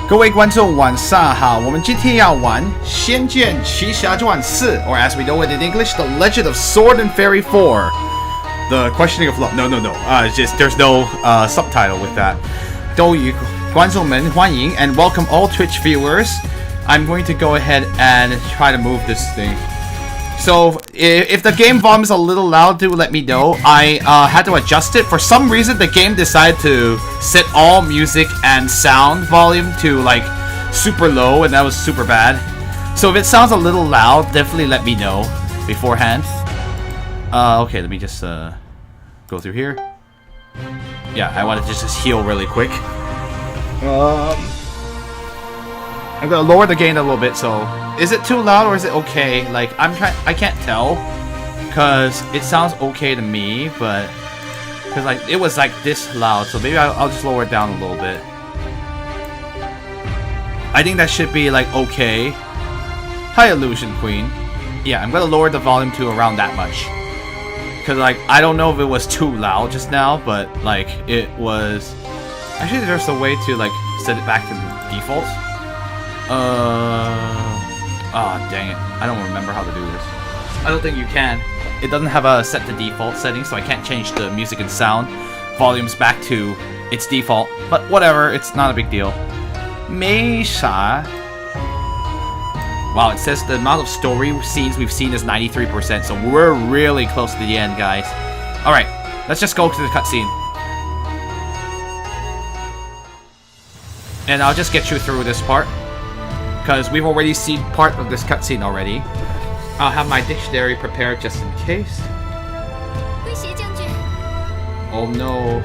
各位观众晚上好，我们今天要玩《仙剑奇侠传四》，or as we know it in English, The Legend of Sword and Fairy 4. The Questioning of Love. No. There's no subtitle with that. 各位观众们欢迎 and welcome all Twitch viewers. I'm going to go ahead and try to move this thing. So, if the game volume is a little loud, do let me know. I had to adjust it. For some reason, the game decided to set all music and sound volume to, like, super low, and that was super bad. So if it sounds a little loud, definitely let me know beforehand. Okay, let me just, go through here. Yeah, I want to just heal really quick. I'm gonna lower the gain a little bit, so... Is it too loud or is it okay? Like, I can't tell. Because it sounds okay to me, but... Because, like, it was, like, this loud, so maybe I'll just lower it down a little bit. I think that should be, like, okay. Hi, Illusion Queen. Yeah, I'm gonna lower the volume to around that much. Because, like, I don't know if it was too loud just now, but, like, it was... Actually, there's a way to, like, set it back to the default. Oh, dang it. I don't remember how to do this. I don't think you can. It doesn't have a set to default setting, so I can't change the music and sound volumes back to its default. But whatever, it's not a big deal. Meisha. Wow, it says the amount of story scenes we've seen is 93%, so we're really close to the end, guys. Alright, let's just go to the cutscene. And I'll just get you through this part, because we've already seen part of this cutscene already. I'll have my dictionary prepared just in case. Oh no.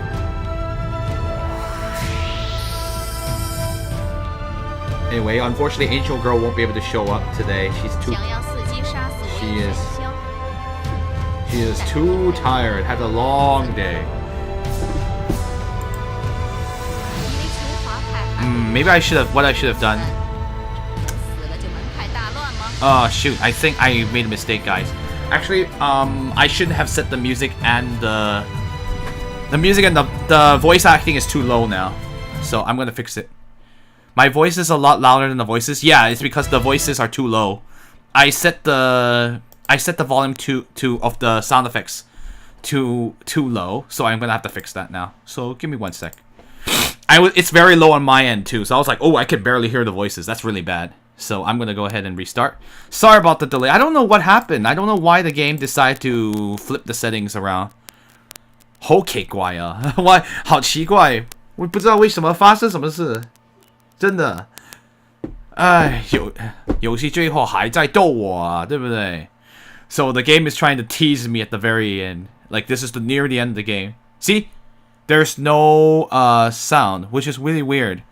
Anyway, unfortunately, Angel Girl won't be able to show up today. She's too... She is too tired. Had a long day. Maybe I should have... What I should have done... Oh shoot, I think I made a mistake, guys. Actually, I shouldn't have set the music and the music and the voice acting is too low now. So I'm gonna fix it. My voice is a lot louder than the voices. Yeah, it's because the voices are too low. I set the volume of the sound effects too low, so I'm gonna have to fix that now. So give me 1 sec. It's very low on my end too, so I was like, oh, I can barely hear the voices. That's really bad. So I'm gonna go ahead and restart. Sorry about the delay. I don't know what happened. I don't know why the game decided to flip the settings around. 好奇怪啊 Why? 好奇怪我不知道为什么发生什么事真的哎游戏最后还在逗我啊对不对 So the game is trying to tease me at the very end. Like this is near the end of the game. See? There's no sound, which is really weird.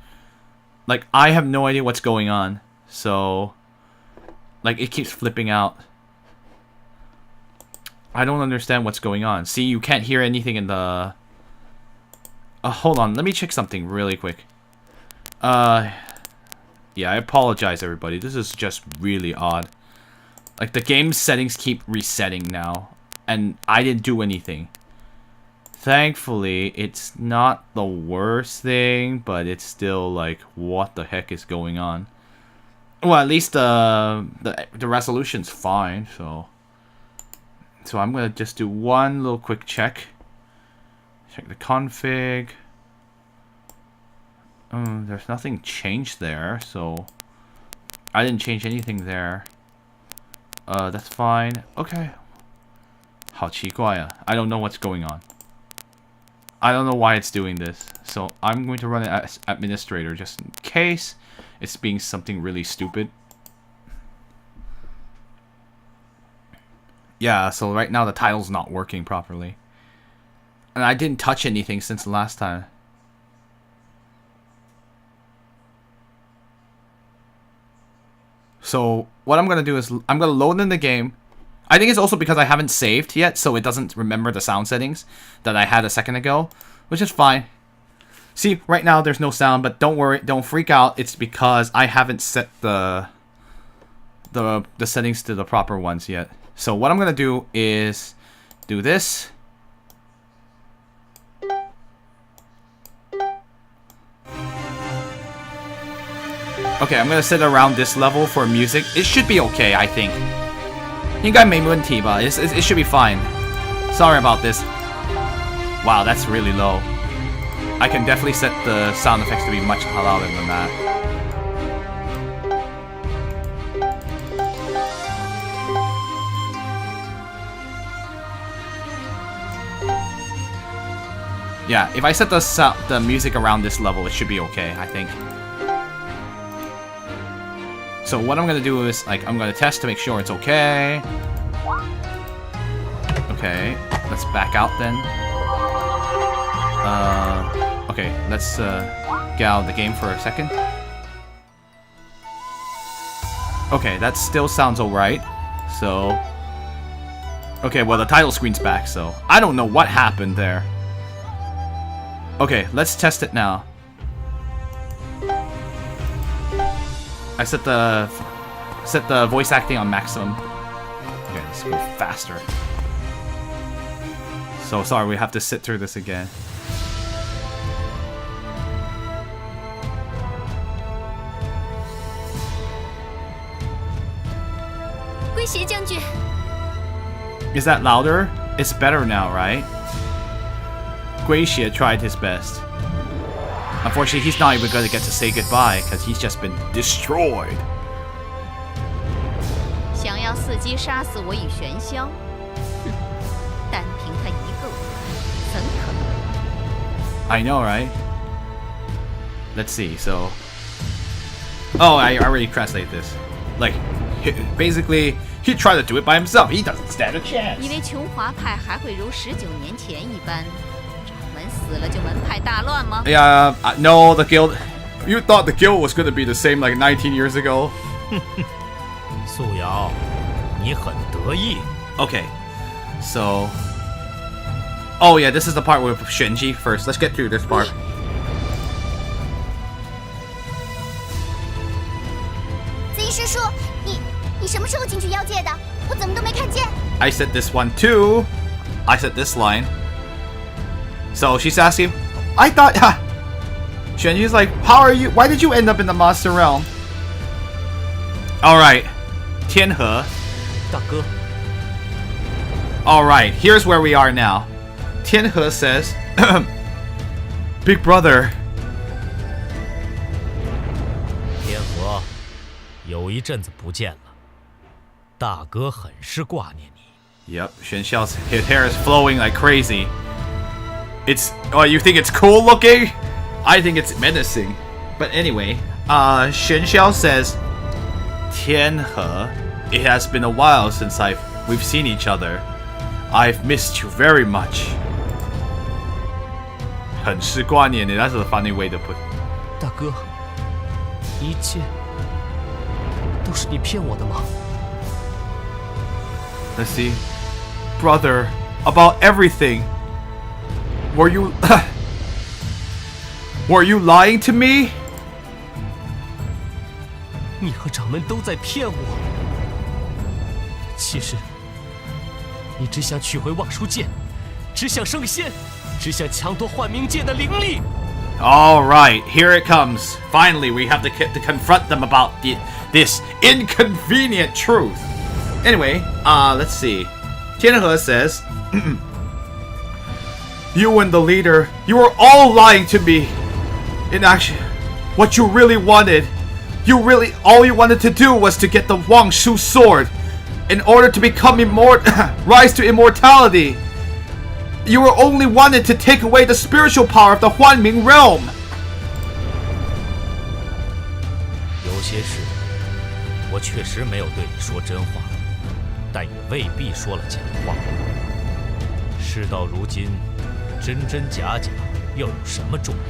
Like I have no idea what's going on. So, like, it keeps flipping out. I don't understand what's going on. See, you can't hear anything in the... hold on. Let me check something really quick. Yeah, I apologize, everybody. This is just really odd. Like, the game settings keep resetting now. And I didn't do anything. Thankfully, it's not the worst thing, but it's still, like, what the heck is going on? Well, at least the resolution's fine, so I'm gonna just do one little quick check. Check the config. There's nothing changed there, so I didn't change anything there. That's fine. Okay. 好奇怪啊 I don't know what's going on. I don't know why it's doing this, so I'm going to run it as administrator just in case it's being something really stupid. Yeah, so right now the title's not working properly. And I didn't touch anything since the last time. So what I'm going to do is I'm going to load in the game. I think it's also because I haven't saved yet, so it doesn't remember the sound settings that I had a second ago, which is fine. See, right now there's no sound, but don't worry, don't freak out. It's because I haven't set the settings to the proper ones yet. So what I'm gonna do is do this. Okay, I'm gonna sit around this level for music. It should be okay, I think. 应该没问题吧? It should be fine. Sorry about this. Wow, that's really low. I can definitely set the sound effects to be much louder than that. Yeah, if I set the music around this level, it should be okay, I think. So what I'm gonna do is, like, I'm gonna test to make sure it's okay. Okay, let's back out then. Okay, let's get out of the game for a second. Okay, that still sounds alright. So, okay, well the title screen's back, so I don't know what happened there. Okay, let's test it now. I set the voice acting on maximum. Okay, let's go faster. So sorry, we have to sit through this again. Is that louder? It's better now, right? Gui Xie tried his best. Unfortunately, he's not even going to get to say goodbye because he's just been destroyed. 想要伺机杀死我与玄霄，哼，单凭他一个，怎可能？ I know, right? Let's see. So, oh, I already translated this. Like, basically, he tried to do it by himself. He doesn't stand a chance. 以为琼华派还会如19年前一般，掌门死了就门派大乱吗？ Yeah, no, the guild. You thought the guild was going to be the same like 19 years ago. 素瑶，你很得意。 Okay, so. Oh yeah, this is the part with Shenji first. Let's get through this part. 子怡师叔，你什么时候进去妖界的？我怎么都没看见。 I said this one too. I said this line. So she's asking, I thought, Shenji's like, how are you? Why did you end up in the monster realm? All right, Tianhe. 大哥， All right, here's where we are now. Tianhe says, Big brother. 天河，有一阵子不见了，大哥很是挂念你。 Yep, Shenxiao's his hair is flowing like crazy. It's, oh, you think it's cool looking? I think it's menacing. But anyway, Shenxiao says, Tianhe, it has been a while since we've seen each other. I've missed you very much. 很是挂念你, that's a funny way to put it. 大哥，一切都是你骗我的吗？ Let's see. Brother, about everything. Were you Were you lying to me? 你和掌门都在骗我。其实，你只想取回望舒剑，只想升仙，只想抢夺幻冥界的灵力。 All right, here it comes. Finally, we have to confront them about this inconvenient truth. Anyway, let's see. Tianhe says, you and the leader, you were all lying to me. In action, what you really wanted, all you wanted to do was to get the Wang Shu sword. In order to become rise to immortality. You were only wanted to take away the spiritual power of the Huanming realm. 有些事，我确实没有对你说真话，但也未必说了假话。事到如今，真真假假又有什么重要？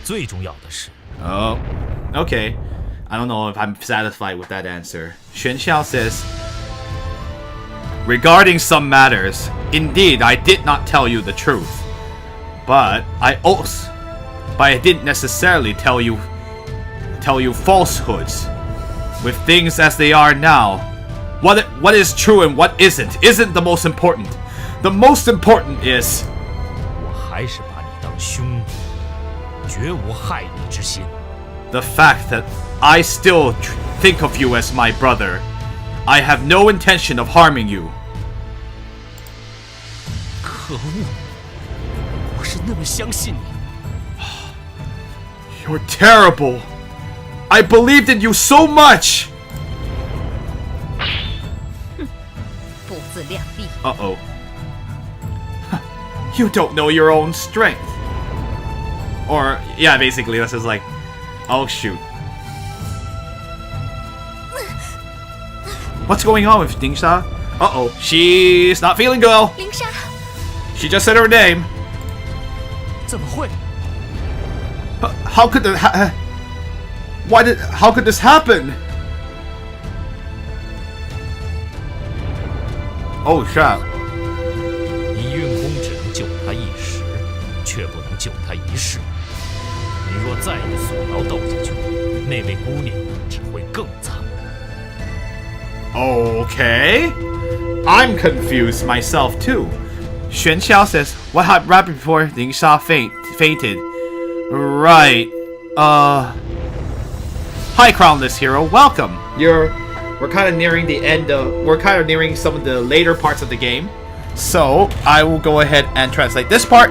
最重要的是。 Oh, okay. I don't know if I'm satisfied with that answer. Xuan Xiao says, regarding some matters, indeed I did not tell you the truth, but I didn't necessarily tell you falsehoods. With things as they are now, what is true and what isn't the most important. The most important is 我还是把你当兄弟，绝无害你之心。 the fact that I still think of you as my brother. I have no intention of harming you. 可恶！我是那么相信你。You're terrible. I believed in you so much. 不自量力。Uh-oh. You don't know your own strength. Or, yeah, basically, this is like, oh shoot. What's going on with Dingsha? Uh-oh, she's not feeling well. 灵莎， She just said her name. 怎么会？ How could that how could this happen? Oh shit. 你运功只能救他一时，却不能救他一世。你若再与索劳斗下去，那位姑娘只会更惨。 Okay. I'm confused myself too. Xuan Xiao says, what happened right before Ling Sha fainted? Right. Hi, Crownless Hero. Welcome. We're kind of nearing the end of... We're kind of nearing some of the later parts of the game. So, I will go ahead and translate this part.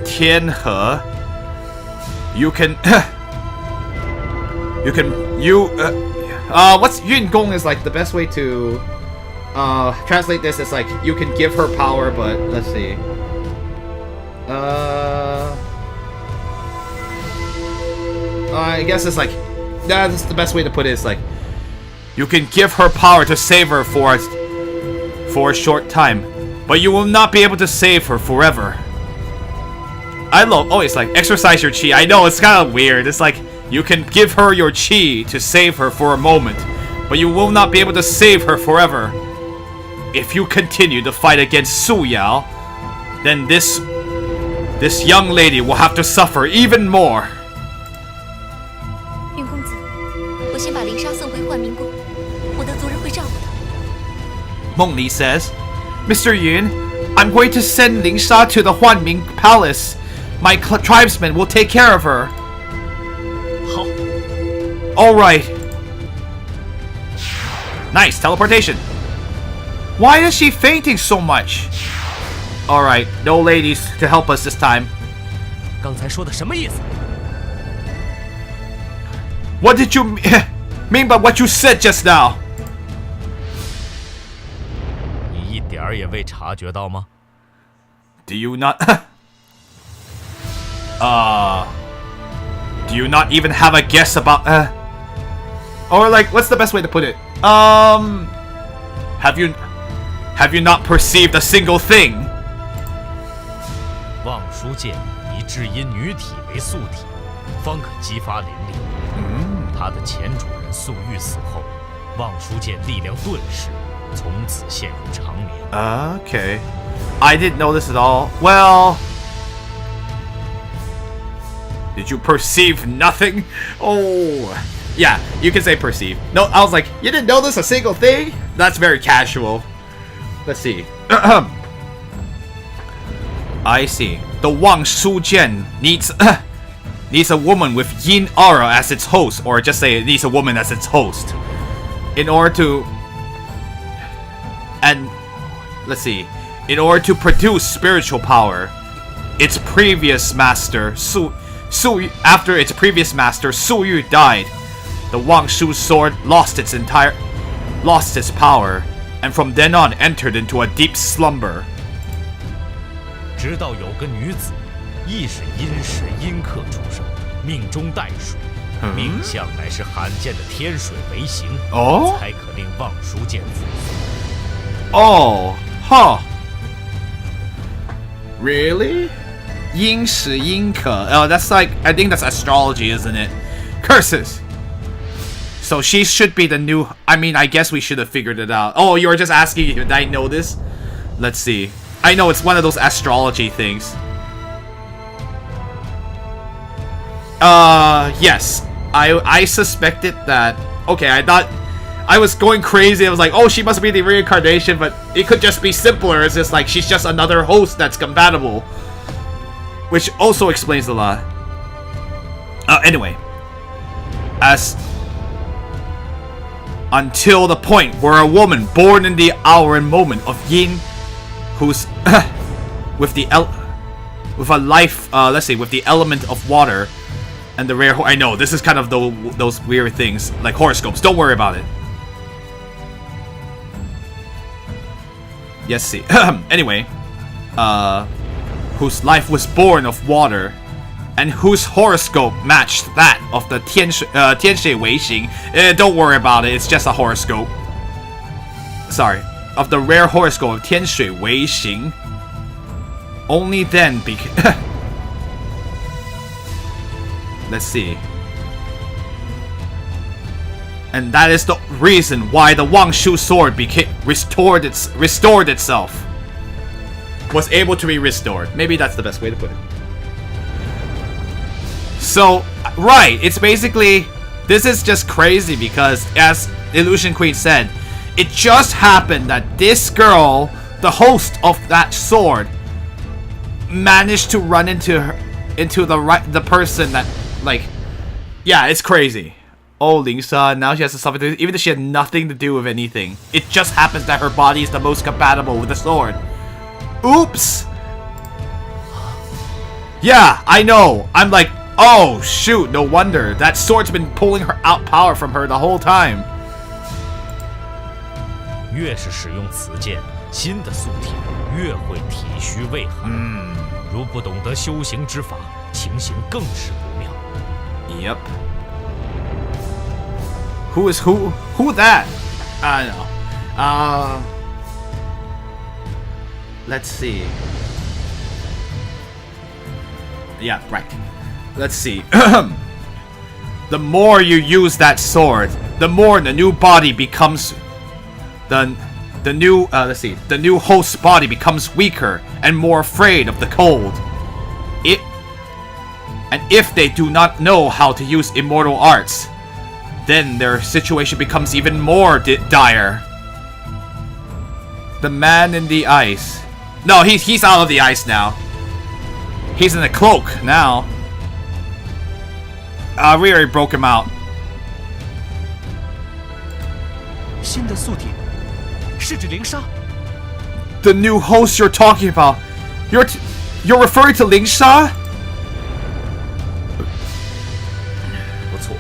Tianhe. You can... what's Yun Gong is like the best way to... translate this is like, you can give her power, but... Let's see. I guess it's like... That's the best way to put it. It's like... You can give her power to save her for a short time. But you will not be able to save her forever. I love... Oh, it's like, exercise your chi. I know, it's kind of weird. It's like, you can give her your chi to save her for a moment. But you will not be able to save her forever. If you continue to fight against Su Yao, then this young lady will have to suffer even more. 云公子，我先把灵莎送回幻明宫，我的族人会照顾她。 Meng Li says, Mr. Yun, I'm going to send Ling Sha to the Huanming Palace. My tribesmen will take care of her. 好， Alright. Nice, teleportation. Why is she fainting so much? Alright, no ladies to help us this time. 刚才说的什么意思？ What did you mean by what you said just now? 你一点儿也未察觉到吗？ Do you not... Do you not even have a guess about... Or like, what's the best way to put it? Have you not perceived a single thing? 望舒剑以至阴女体为素体，方可激发灵力。他的前主人素玉死后，望舒剑力量顿逝，从此陷入长眠。 Okay. I didn't know this at all. Well... Did you perceive nothing? Oh... Yeah, you can say perceive. No, I was like, you didn't notice a single thing? That's very casual. Let's see. I see. The Wang Shu Jian needs a woman with yin aura as its host, or just say it needs a woman as its host. In order to... And... Let's see. In order to produce spiritual power, its previous master, after its previous master, Su Yu died, the Wang Shu sword lost its power, and from then on entered into a deep slumber. 直到有个女子，亦是阴时阴刻出生，命中带水，命相乃是罕见的天水为形，才可令望舒剑子。 Oh, huh. Really? 阴时阴刻. Oh, that's like, I think that's astrology, isn't it? Curses. So she should be the new... I mean, I guess we should have figured it out. Oh, you were just asking if I know this? Let's see. I know it's one of those astrology things. Yes. I suspected that... Okay, I thought... I was going crazy. I was like, oh, she must be the reincarnation, but it could just be simpler. It's just like, she's just another host that's compatible. Which also explains a lot. Anyway. as until the point where a woman born in the hour and moment of yin, who's with the with a life, let's see, with the element of water and the rare. I know this is kind of those weird things like horoscopes. Don't worry about it. Yes, see. Anyway, whose life was born of water, and whose horoscope matched that of the Tianshui Weixing. Don't worry about it. It's just a horoscope. Sorry, of the rare horoscope of Tianshui Weixing. Only then let's see. And that is the reason why the Wangshu sword restored itself. Was able to be restored. Maybe that's the best way to put it. So, right, it's basically, this is just crazy because, as Illusion Queen said, it just happened that this girl, the host of that sword, managed to run into the person that, like, yeah, it's crazy. Oh, Ling Sha, now she has to suffer, even though she had nothing to do with anything. It just happens that her body is the most compatible with the sword. Oops! Yeah, I know. I'm like, oh, shoot, no wonder. That sword's been pulling her out power from her the whole time. 越是使用此剑，新的宿体越会体虚畏寒。如不懂得修行之法，情形更是不妙。Yep. Who is who? Who that? I don't know. Let's see. Yeah, right. Let's see. The more you use that sword, the more the new body becomes the new let's see. The new host's body becomes weaker and more afraid of the cold. And if they do not know how to use immortal arts, then their situation becomes even more dire. The man in the ice. No, he's out of the ice now. He's in a cloak now. We already broke him out. 新的宿体是指灵莎。 The new host you're talking about. You're referring to Ling Sha? 不错，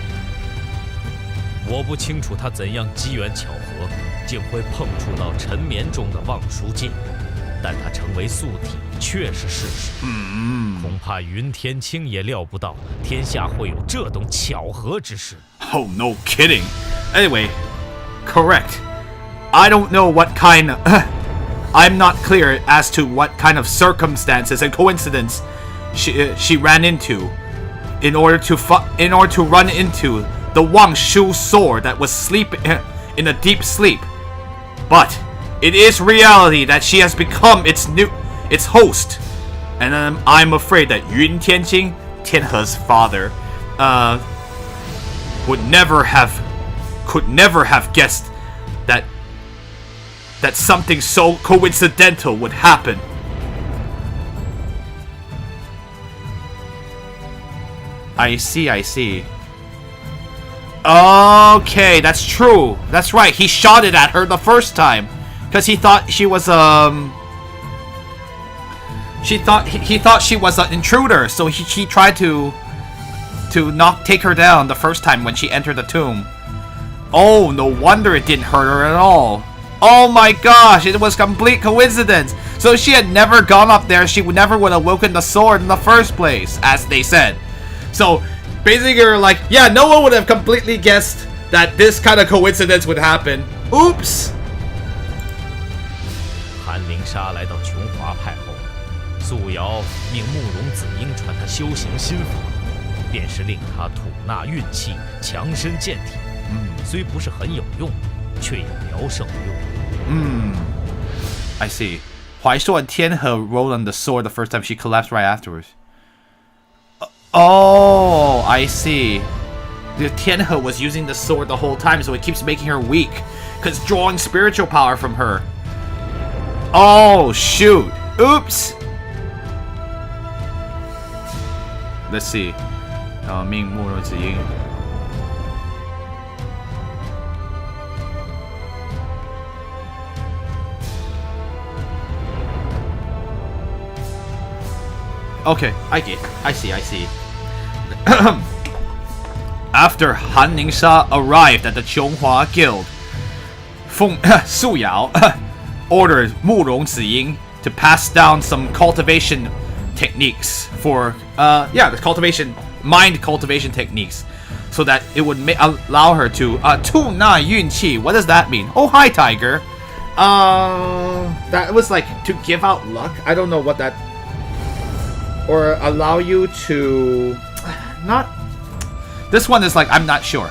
我不清楚他怎样机缘巧合，竟会碰触到沉眠中的望舒剑，但他成为宿体却是事实。恐怕云天青也料不到天下会有这种巧合之事。Oh, no kidding. Anyway, correct. I don't know what kind of... I'm not clear as to what kind of circumstances and coincidence she ran into in order to run into the Wang Shu sword that was sleeping in a deep sleep. But it is reality that she has become its host, and I'm afraid that Yun Tianqing, Tianhe's father, could never have guessed that something so coincidental would happen. I see. Okay, that's true. That's right. He shot it at her the first time because he thought she was he thought she was an intruder, so he tried to take her down the first time when she entered the tomb. Oh, no wonder it didn't hurt her at all. Oh my gosh, it was complete coincidence. So she had never gone up there, she never would have woken the sword in the first place, as they said. So basically you're like, yeah, no one would have completely guessed that this kind of coincidence would happen. Oops. 韩灵莎来到琼华派后，素瑶命慕容子英传他修行心法，便是令他吐纳运气，强身健体。虽不是很有用，却有聊胜用。I see. Huaishou and Tianhe rolled on the sword the first time. She collapsed right afterwards. Oh, I see. The Tianhe was using the sword the whole time, so it keeps making her weak, because drawing spiritual power from her. Oh, shoot. Oops. Let's see. Ming, Mu, Ziying. Okay, I get. I see. After Han Lingsha arrived at the Chonghua Guild, Su Yao ordered Mu Rong Ziying to pass down some cultivation techniques for the mind cultivation techniques, so that it would allow her to Tu Na Yun Qi. What does that mean? Oh, hi, Tiger. That was like to give out luck. I don't know what that, or allow you to not. This one is like, I'm not sure.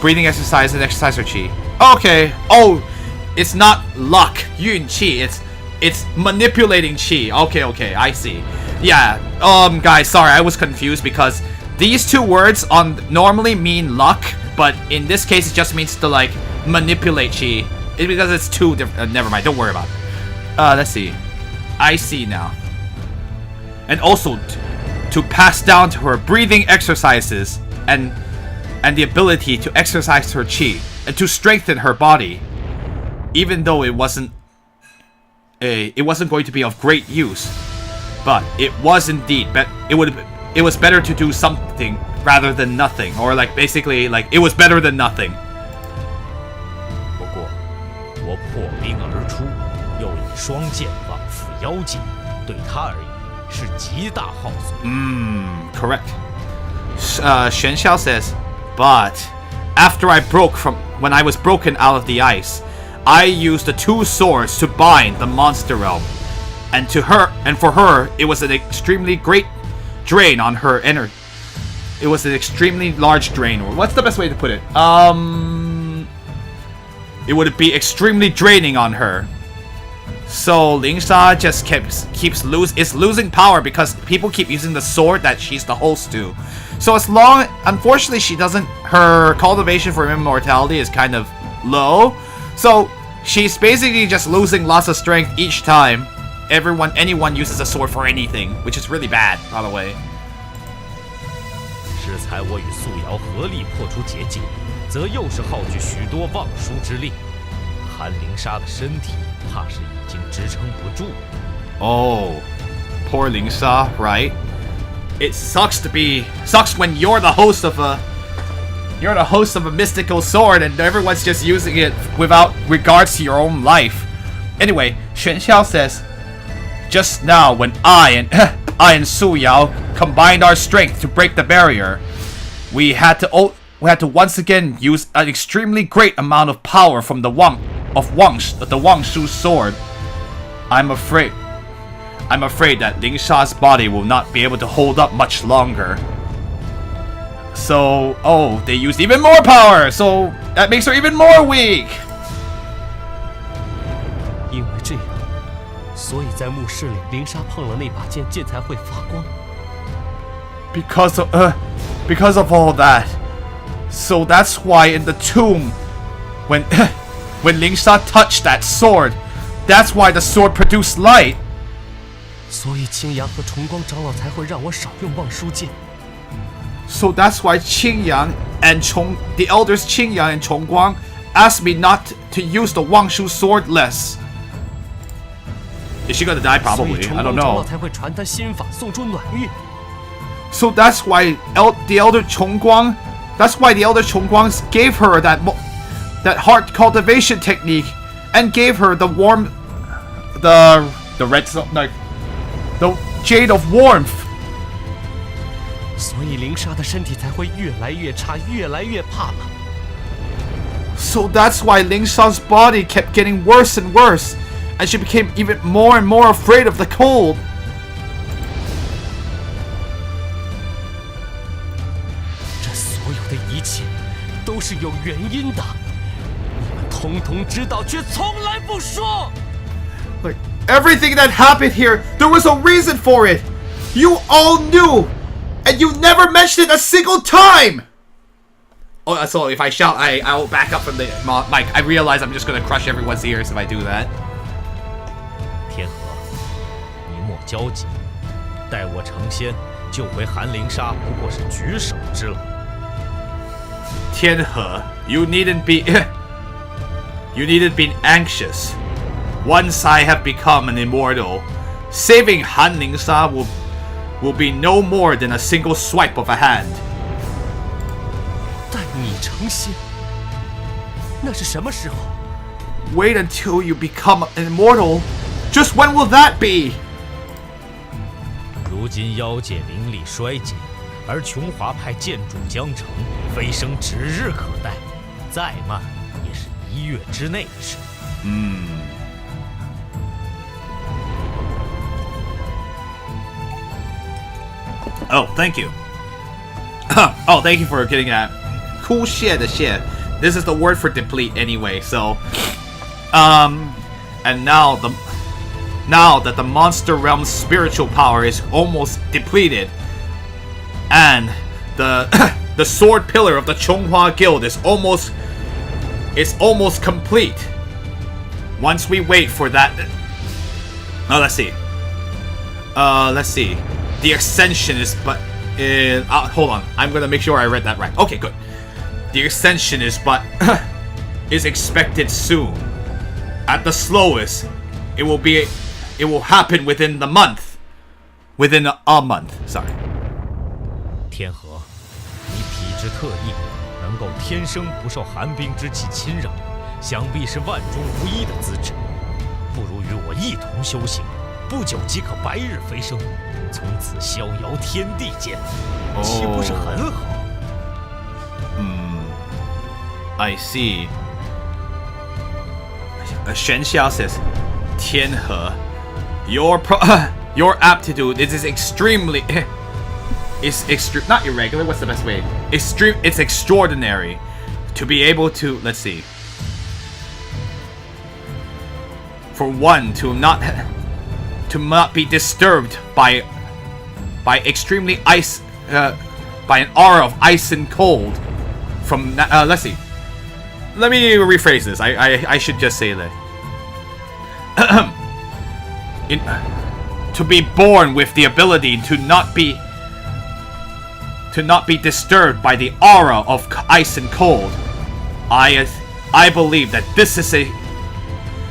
Breathing exercise and exercise her chi. Okay. Oh, it's not luck, yun chi. It's manipulating chi. Okay, I see. Yeah. Guys, sorry, I was confused because these two words normally mean luck, but in this case, it just means to like manipulate chi. It's because it's two different. Never mind. Don't worry about it. Let's see. I see now. And also, to pass down to her breathing exercises and the ability to exercise her chi and to strengthen her body, even though it wasn't going to be of great use, but it was indeed. It was better to do something rather than nothing, or like basically like it was better than nothing. 不过，我破冰而出，又以双剑往复妖界，对他而言。 是极大耗损。Correct. Xuan Xiao says, but after when I was broken out of the ice, I used the two swords to bind the monster realm, and for her, it was an extremely great drain on her energy. It was an extremely large drain, or what's the best way to put it? It would be extremely draining on her. So Lingsha just is losing power because people keep using the sword that she's the host to. So unfortunately, her cultivation for immortality is kind of low. So she's basically just losing lots of strength each time anyone uses a sword for anything, which is really bad, by the way. 适才我与素瑶合力破除结界，则又是耗去许多望书之力。韩灵莎的身体怕是已经支撑不住。Oh, poor Lingsha, right? It sucks when you're the host of a mystical sword and everyone's just using it without regards to your own life. Anyway, Xuan Xiao says, just now when I and Su Yao combined our strength to break the barrier, we had to once again use an extremely great amount of power from the Wang Shu's sword. I'm afraid that Lingsha's body will not be able to hold up much longer. So, they used even more power, so that makes her even more weak. 因为这样，所以在墓室里，灵莎碰了那把剑，剑才会发光。Because of all that, so that's why in the tomb, when Lingsha touched that sword, that's why the sword produced light. 所以青阳和重光长老才会让我少用望舒剑。So that's why Qingyang and the elders Qingyang and Chongguang asked me not to use the Wangshu sword less. Is she gonna die? Probably. I don't know. 才会传他心法，送出暖玉。So that's why the elder Chongguang gave her that heart cultivation technique and gave her the jade of warmth. 所以灵莎的身体才会越来越差，越来越怕冷。So that's why Lingsha's body kept getting worse and worse, and she became even more and more afraid of the cold. 这所有的一切都是有原因的，你们统统知道，却从来不说。Like everything that happened here, there was a reason for it. You all knew, and you never mentioned it a single time. Oh, so if I shout, I will back up from the mic. I realize I'm just gonna crush everyone's ears if I do that. 天河，你莫焦急，待我成仙，救回韩灵莎不过是举手之劳。Tianhe, you needn't be anxious. Once I have become an immortal, Saving Han Ningxia will be no more than a single swipe of a hand. 带你成仙，那是什么时候？ Wait until you become immortal. Just when will that be? 如今妖界灵力衰减，而琼华派剑主将成，飞升指日可待，再慢也是1月之内的事。Oh, thank you. Oh, thank you for getting that. Cool shit, the shit. This is the word for deplete anyway, so... And now that the monster realm's spiritual power is almost depleted, and the sword pillar of the Chonghua Guild is almost complete. Once we wait for that... Oh, let's see. The ascension is hold on. I'm gonna make sure I read that right. Okay, good. The ascension is expected soon. At the slowest, it will happen within the month. Within a month. Sorry. 天河，你体质特异，能够天生不受寒冰之气侵扰，想必是万中无一的资质。不如与我一同修行，不久即可白日飞升，从此逍遥天地间，岂不是很好？ I see. Shen Xiao says, 天河, your aptitude is extremely not irregular. What's the best way? It's extraordinary to be able to, let's see. For one to not be disturbed by extremely ice by an aura of ice and cold from let's see. Let me rephrase this. I should just say that. To be born with the ability to not be disturbed by the aura of ice and cold. I believe that this is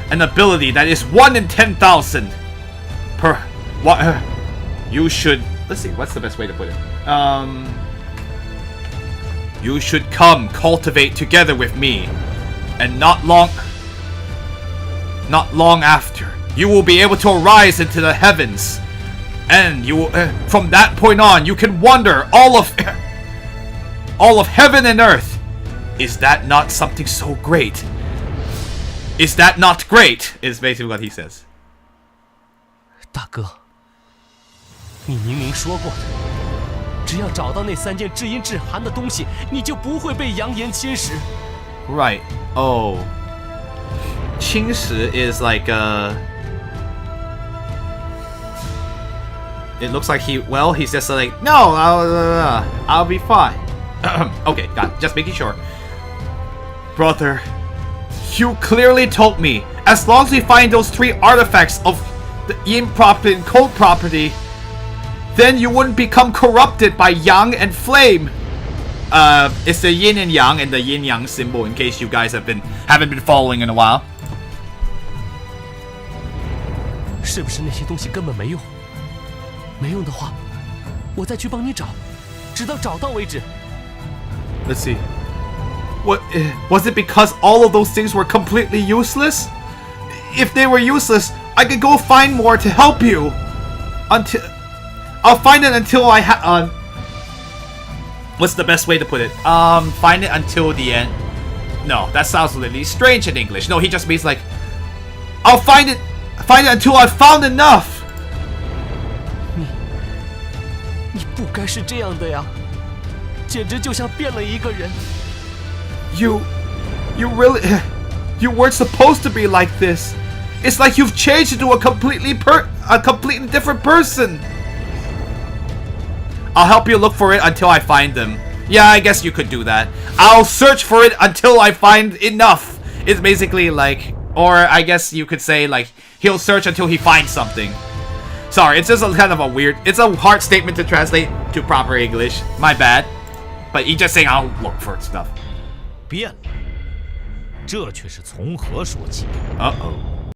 an ability that is 1 in 10,000 per you should, let's see, what's the best way to put it? You should come cultivate together with me, and not long after, you will be able to arise into the heavens, and you will, from that point on, you can wonder all of heaven and earth. Is that not something so great? Is that not great? Is basically what he says. 大哥，你明明说过的。 只要找到那3件至阴至寒的东西，你就不会被阳炎侵蚀。Right. Oh. 侵蚀 is like It looks like he's just like, no, I'll be fine. Okay, got it. Just making sure. Brother, you clearly told me, as long as we find those 3 artifacts of the yin property and cold property, then you wouldn't become corrupted by yang and flame. It's the yin and yang and the yin yang symbol in case you guys haven't been following in a while. 是不是那些东西根本没用？没用的话，我再去帮你找，直到找到为止。Let's see. What was it? Because all of those things were completely useless? If they were useless, I could go find more to help you. I'll find it until I what's the best way to put it? Find it until the end. No, that sounds really strange in English. No, he just means like, I'll find it until I've found enough. 你不该是这样的呀，简直就像变了一个人。You weren't supposed to be like this. It's like you've changed into a completely different person. I'll help you look for it until I find them. Yeah, I guess you could do that. I'll search for it until I find enough. It's basically like, or I guess you could say like, he'll search until he finds something. Sorry, it's just kind of a weird, it's a hard statement to translate to proper English. My bad. But he's just saying I'll look for stuff. 变了，这却是从何说起？ Uh-oh.